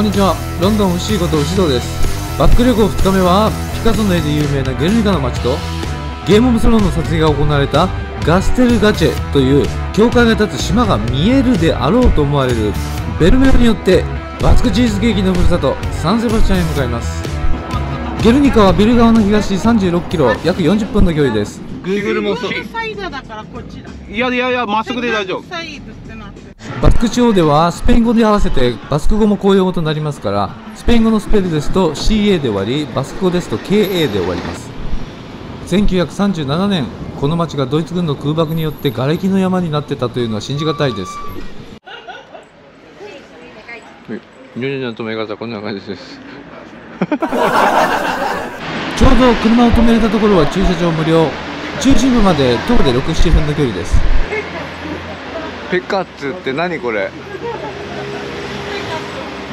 こんにちは。ロンドン不思議こと牛堂です。バック旅行2日目はピカソの絵で有名なゲルニカの街とゲームオブスローンの撮影が行われたガステルガチェという教会が立つ島が見えるであろうと思われるベルメオによってバスクチーズケーキのふるさとサンセバスチャンへ向かいます。ゲルニカはビル側の東36キロ、約40分の距離です。Google もそう。サイドだからこっちだ。いや、まっすぐで大丈夫。サイドってなってる。バスク地方ではスペイン語で合わせてバスク語も公用語となりますから、スペイン語のスペルですと CA で終わり、バスク語ですと KA で終わります。1937年、この町がドイツ軍の空爆によって瓦礫の山になってたというのは信じがたいです。ニョニョニョの止め方こんな感じです。ちょうど車を止めれたところは駐車場無料、中心部まで徒歩で 6,7 分の距離です。ペカツって何これ？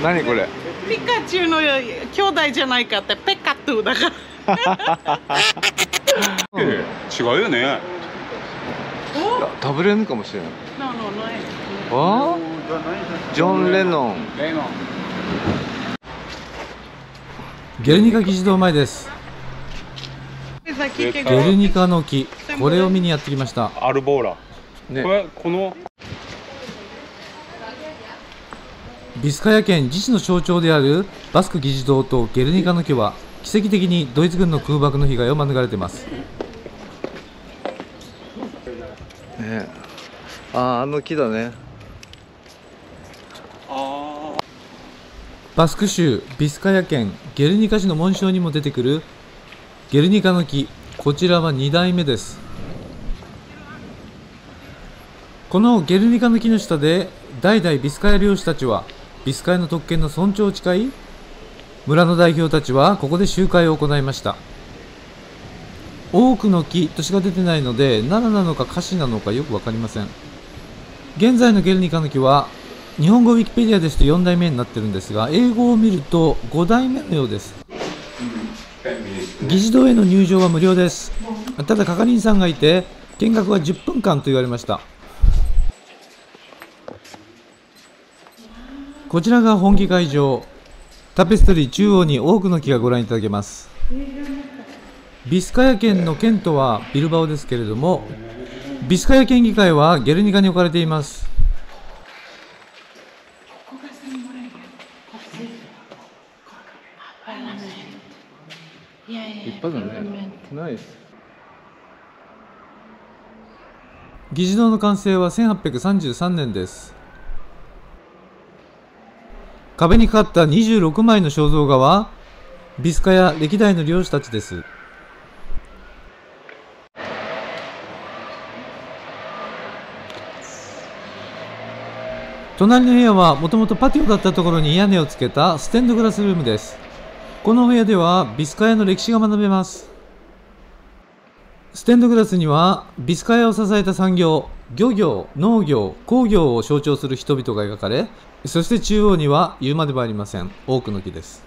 何これ？ピカチュウの兄弟じゃないかってペカトゥだから。違うよね。タブレムかもしれない。あ？ジョン・レノン。ゲルニカ議事堂前です。ゲルニカの木、これを見にやってきました。アルボーラ。ね、このビスカヤ県自治の象徴であるバスク議事堂とゲルニカの木は奇跡的にドイツ軍の空爆の被害を免れています。ね、あの木だね。バスク州ビスカヤ県ゲルニカ市の紋章にも出てくるゲルニカの木、こちらは2代目です。このゲルニカの木の下で代々ビスカヤ漁師たちはビスカヤの特権の尊重を誓い、村の代表たちはここで集会を行いました。多くの木としか出てないので奈良なのかカシなのかよく分かりません。現在のゲルニカの木は日本語ウィキペディアですと4代目になってるんですが、英語を見ると5代目のようです。議事堂への入場は無料です。ただ係員さんがいて見学は10分間と言われました。こちらが本議会場、タペストリー中央に多くの木がご覧いただけます。ビスカヤ県の県都はビルバオですけれども、ビスカヤ県議会はゲルニカに置かれています。立派だね。ナイス。議事堂の完成は1833年です。壁にかかった26枚の肖像画はビスカヤ歴代の漁師たちです。隣の部屋はもともとパティオだったところに屋根をつけたステンドグラスルームです。このお部屋ではビスカヤの歴史が学べます。ステンドグラスにはビスカヤを支えた産業、漁業、農業、工業を象徴する人々が描かれ、そして中央には言うまでもありません、多くの木です。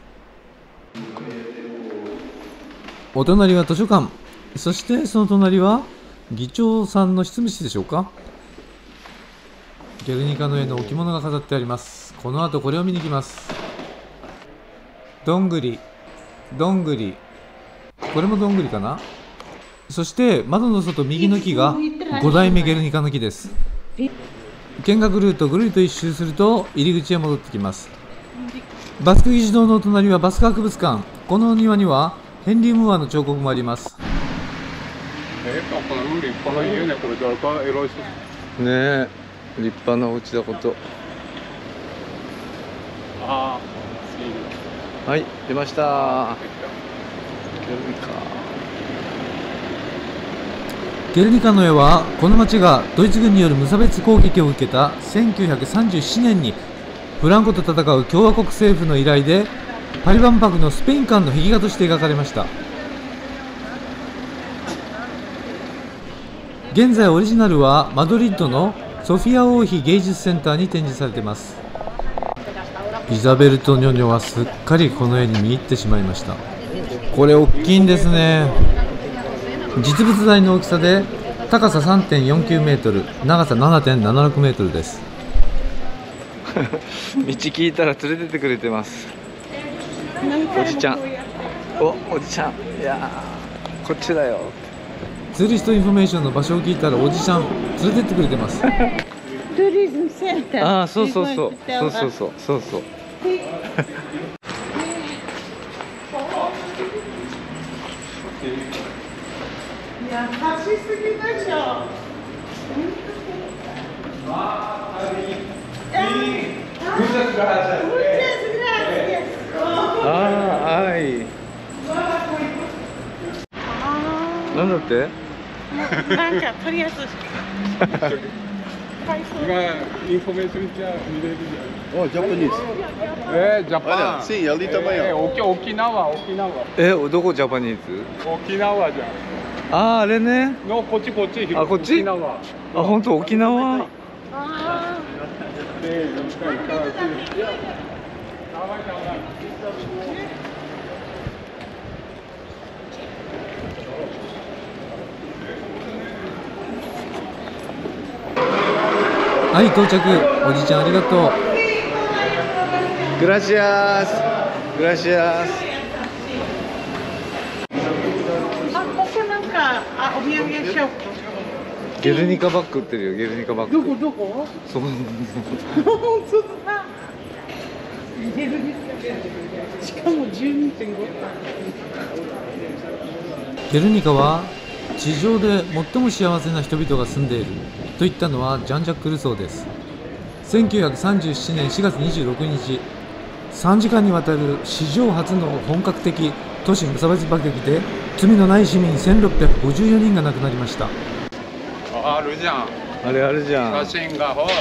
お隣は図書館、そしてその隣は議長さんの執務室でしょうか。ゲルニカの絵の置物が飾ってあります。この後これを見に行きます。どんぐり、どんぐり、これもどんぐりかな。そして窓の外右の木が5代目ゲルニカの木です。見学ルートぐるりと一周すると入り口へ戻ってきます。バスク議事堂の隣はバスク博物館。この庭にはヘンリー・ムーアの彫刻もあります。ねえ、立派なお家だこと。はい、出ました。ゲルニカの絵はこの町がドイツ軍による無差別攻撃を受けた1937年にフランコと戦う共和国政府の依頼でパリ万博のスペイン館の壁画として描かれました。現在オリジナルはマドリッドのソフィア王妃芸術センターに展示されています。イザベルとニョニョはすっかりこの絵に見入ってしまいました。これ大きいんですね。実物大の大きさで高さ 3.49 メートル、長さ 7.76 メートルです。聞いたら連れてってくれてます。おじちゃん、おじちゃん、いやー、こっちだよ。ツーリストインフォメーションの場所を聞いたらおじちゃん連れてってくれてます。ああ、そうそうそう、そうそうそう、そうそう。いや、走りすぎでしょ。はい。なんだって？なんかとりあえず。今インフォメーションじゃ見れるじゃん。Oh, Japanese. ジャパン。 Sim, ali também, ó. 沖縄。どこジャパニーズ？沖縄じゃん。ああ、あれね。のこっち。あ、こっち？沖縄。あ、本当沖縄。はい、到着。おじちゃんありがとう。グラシアス。グラシアス。あ、ここなんか、お土産ショップ。ゲルニカバッグ売ってるよ、ゲルニカバッグ。どこ？そう。本当だ。しかも12.5。ゲルニカは地上で最も幸せな人々が住んでいると言ったのはジャン・ジャック・ルソーです。1937年4月26日、3時間にわたる史上初の本格的都市無差別爆撃で罪のない市民1654人が亡くなりました。あるじゃん。あれあるじゃん。写真がほら。ね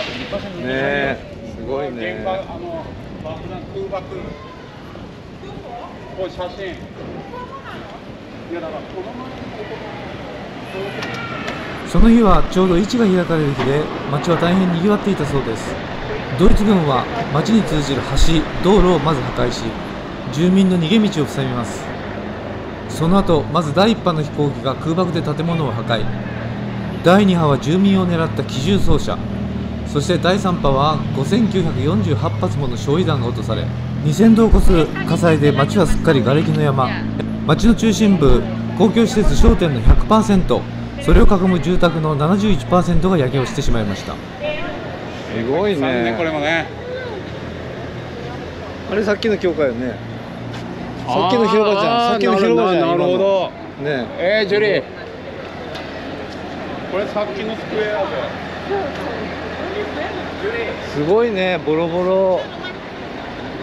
え、すごいね。爆弾空爆。これ写真。いやだからこの前その日はちょうど市が開かれる日で町は大変賑わっていたそうです。ドイツ軍は町に通じる橋、道路をまず破壊し、住民の逃げ道を塞ぎます。その後、まず第1波の飛行機が空爆で建物を破壊、第2波は住民を狙った機銃掃射、そして第3波は5948発もの焼夷弾が落とされ、2000度を超す火災で町はすっかり瓦礫の山。町の中心部、公共施設商店の 100%、それを囲む住宅の 71% が焼け落ちてしまいました。すごいね。これもね。あれさっきの教会よね。さっきの広場じゃん。さっきの広場じゃん。なるほど。ね。ジュリー。これさっきのスクエアで。すごいね、ボロボロ。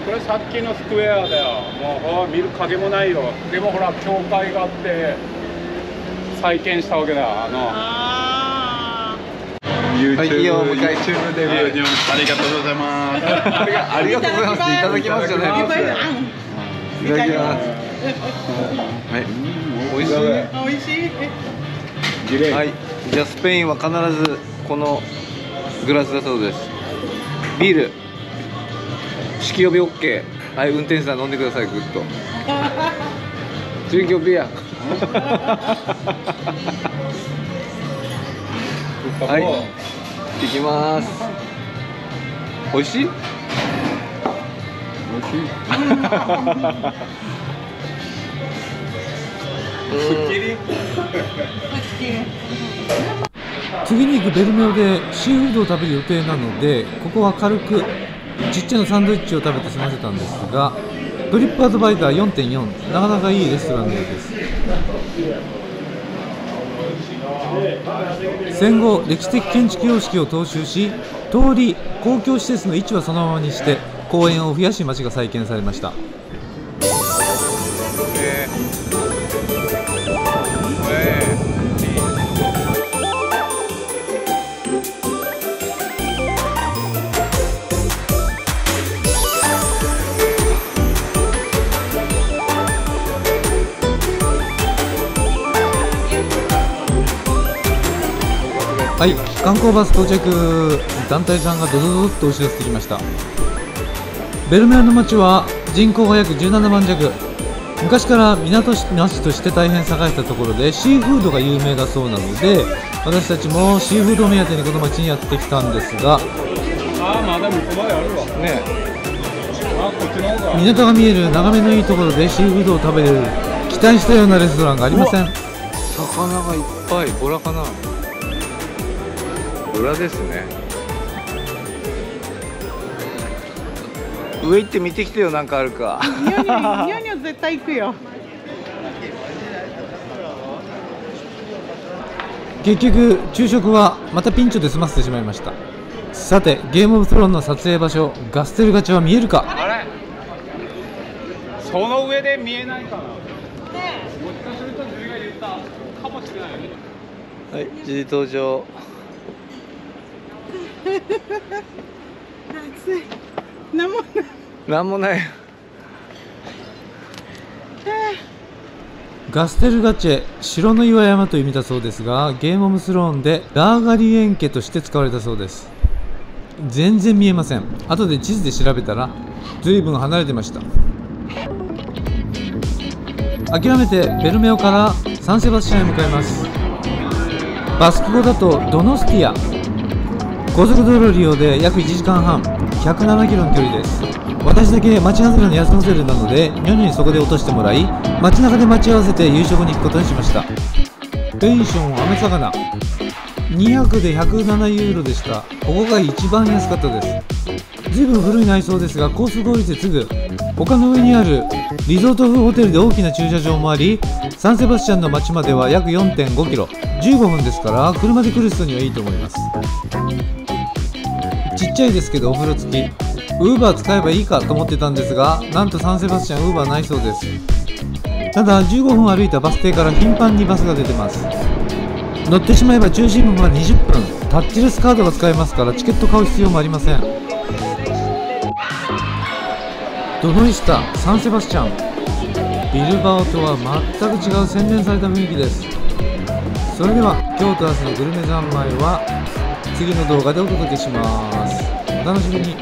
これさっきのスクエアだよ。もう見る影もないよ。でもほら教会があって再建したわけだ。はいよ、向井チューブデビュー。ありがとうございます。ありがとうございます。いただきますじゃないです。いただきます。はい。美味しい。美味しい。はい。じゃあスペインは必ずこのグラスだそうです。ビール。酒気帯び OK。はい、運転手さん飲んでください、ぐっと。Drink your beer。はい、行きます。美味しい？美味しい。次に行くベルメオでシーフードを食べる予定なので、ここは軽くちっちゃなサンドイッチを食べて済ませたんですが、トリップアドバイザー 4.4、 なかなかいいレストランのようです。戦後歴史的建築様式を踏襲し、通り公共施設の位置はそのままにして公園を増やし街が再建されました。はい、観光バス到着。団体さんがドドドドッと押し寄せてきました。ベルメオの町は人口が約17万弱。昔から港町として大変栄えたところでシーフードが有名だそうなので、私たちもシーフード目当てにこの町にやってきたんですが、まだ向こうまであるわ。ねあ、こっちの方が。港が見える眺めのいいところでシーフードを食べれる期待したようなレストランがありません。魚がいっぱい。ボラかな。ボラですね。上行って見てきてよ、なんかあるか。ニョニョニョニョ絶対行くよ。結局昼食はまたピンチョで済ませてしまいました。さてゲームオブスローンの撮影場所ガステルガチャは見えるか。あれ、その上で見えないかな。もしかするとジュリが言ったかもしれない。はい、ジュリ登場。暑い。なんもない。なんもない。ガステルガチェ、城の岩山という意味だそうですが、ゲームオブスローンでラーガリエン家として使われたそうです。全然見えません。後で地図で調べたら随分離れてました。諦めてベルメオからサンセバスチャンへ向かいます。バスク語だとドノスティア。高速道路利用で約1時間半、107キロの距離です。私だけ町外れの安ホテルなのでニョニョにそこで落としてもらい、街中で待ち合わせて夕食に行くことにしました。ペンションアメサガナ2泊で107ユーロでした。ここが一番安かったです。随分古い内装ですが高速降りてすぐ丘の上にあるリゾート風ホテルで大きな駐車場もあり、サンセバスチャンの街までは約 4.5 キロ、15分ですから車で来る人にはいいと思います。ちっちゃいですけどお風呂付き。ウーバー使えばいいかと思ってたんですが、なんとサンセバスチャンウーバーないそうです。ただ15分歩いたバス停から頻繁にバスが出てます。乗ってしまえば中心部まで20分、タッチレスカードが使えますからチケット買う必要もありません。ドノイスタ、サンセバスチャン、ビルバオとは全く違う洗練された雰囲気です。それでは今日と明日のグルメ三昧は次の動画でお届けします。お楽しみに。